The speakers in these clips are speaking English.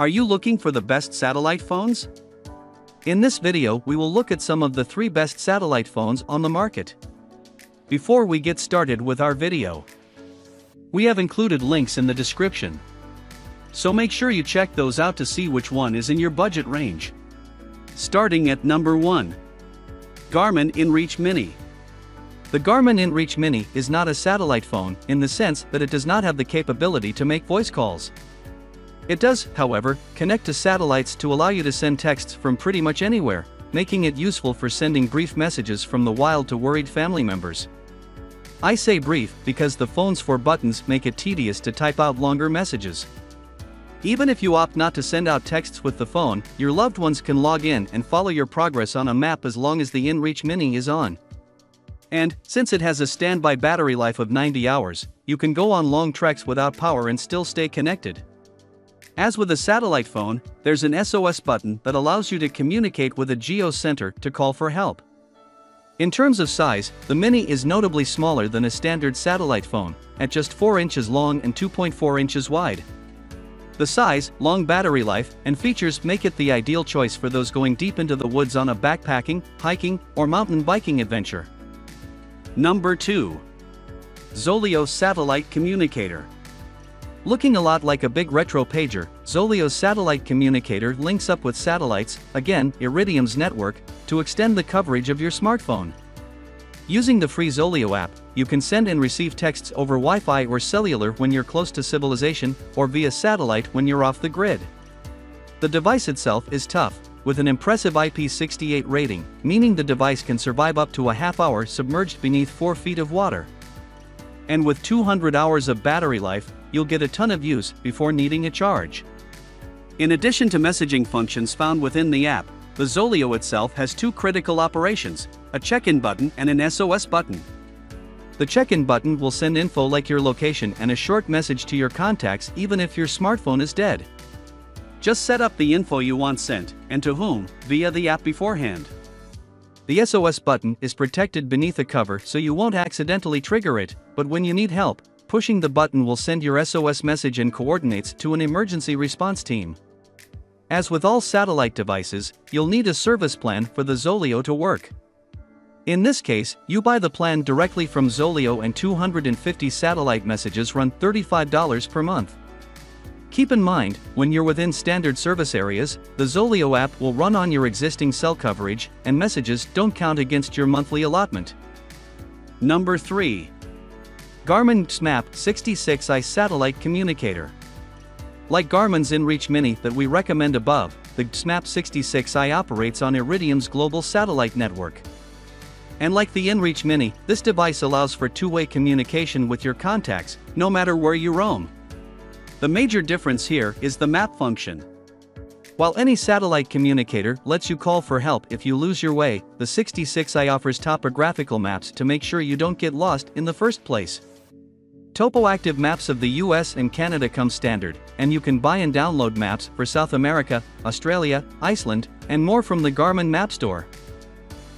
Are you looking for the best satellite phones? In this video, we will look at some of the 3 best satellite phones on the market. Before we get started with our video, we have included links in the description, so make sure you check those out to see which one is in your budget range. Starting at number 1. Garmin inReach Mini. The Garmin inReach Mini is not a satellite phone in the sense that it does not have the capability to make voice calls. It does, however, connect to satellites to allow you to send texts from pretty much anywhere, making it useful for sending brief messages from the wild to worried family members. I say brief because the phone's 4 buttons make it tedious to type out longer messages. Even if you opt not to send out texts with the phone, your loved ones can log in and follow your progress on a map as long as the inReach Mini is on. And, since it has a standby battery life of 90 hours, you can go on long treks without power and still stay connected. As with a satellite phone, there's an SOS button that allows you to communicate with a geo center to call for help. In terms of size, the Mini is notably smaller than a standard satellite phone, at just 4 inches long and 2.4 inches wide. The size, long battery life, and features make it the ideal choice for those going deep into the woods on a backpacking, hiking, or mountain biking adventure. Number 2. ZOLEO Satellite Communicator. Looking a lot like a big retro pager, ZOLEO's satellite communicator links up with satellites, again, Iridium's network, to extend the coverage of your smartphone. Using the free ZOLEO app, you can send and receive texts over Wi-Fi or cellular when you're close to civilization, or via satellite when you're off the grid. The device itself is tough, with an impressive IP68 rating, meaning the device can survive up to a half hour submerged beneath 4 feet of water. And with 200 hours of battery life, you'll get a ton of use before needing a charge. In addition to messaging functions found within the app, the ZOLEO itself has 2 critical operations, a check-in button and an SOS button. The check-in button will send info like your location and a short message to your contacts even if your smartphone is dead. Just set up the info you want sent, and to whom, via the app beforehand. The SOS button is protected beneath a cover so you won't accidentally trigger it, but when you need help, pushing the button will send your SOS message and coordinates to an emergency response team. As with all satellite devices, you'll need a service plan for the ZOLEO to work. In this case, you buy the plan directly from ZOLEO and 250 satellite messages run $35 per month. Keep in mind, when you're within standard service areas, the ZOLEO app will run on your existing cell coverage, and messages don't count against your monthly allotment. Number 3. Garmin GPSMAP 66i Satellite Communicator. Like Garmin's inReach Mini that we recommend above, the GPSMAP 66i operates on Iridium's global satellite network. And like the inReach Mini, this device allows for two-way communication with your contacts, no matter where you roam. The major difference here is the map function. While any satellite communicator lets you call for help if you lose your way, the 66i offers topographical maps to make sure you don't get lost in the first place. Topoactive maps of the US and Canada come standard, and you can buy and download maps for South America, Australia, Iceland, and more from the Garmin Map Store.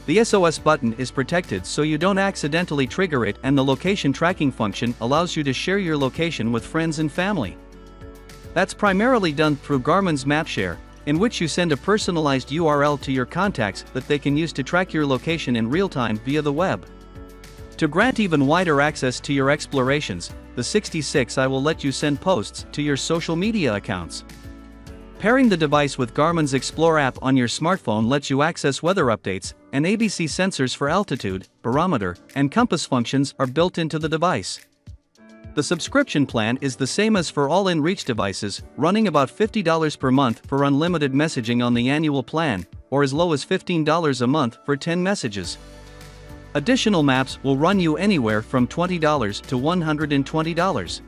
The SOS button is protected so you don't accidentally trigger it, and the location tracking function allows you to share your location with friends and family. That's primarily done through Garmin's MapShare, in which you send a personalized URL to your contacts that they can use to track your location in real time via the web. To grant even wider access to your explorations, the 66i will let you send posts to your social media accounts. Pairing the device with Garmin's Explore app on your smartphone lets you access weather updates, and ABC sensors for altitude, barometer, and compass functions are built into the device. The subscription plan is the same as for all inReach devices, running about $50 per month for unlimited messaging on the annual plan, or as low as $15 a month for 10 messages. Additional maps will run you anywhere from $20 to $120.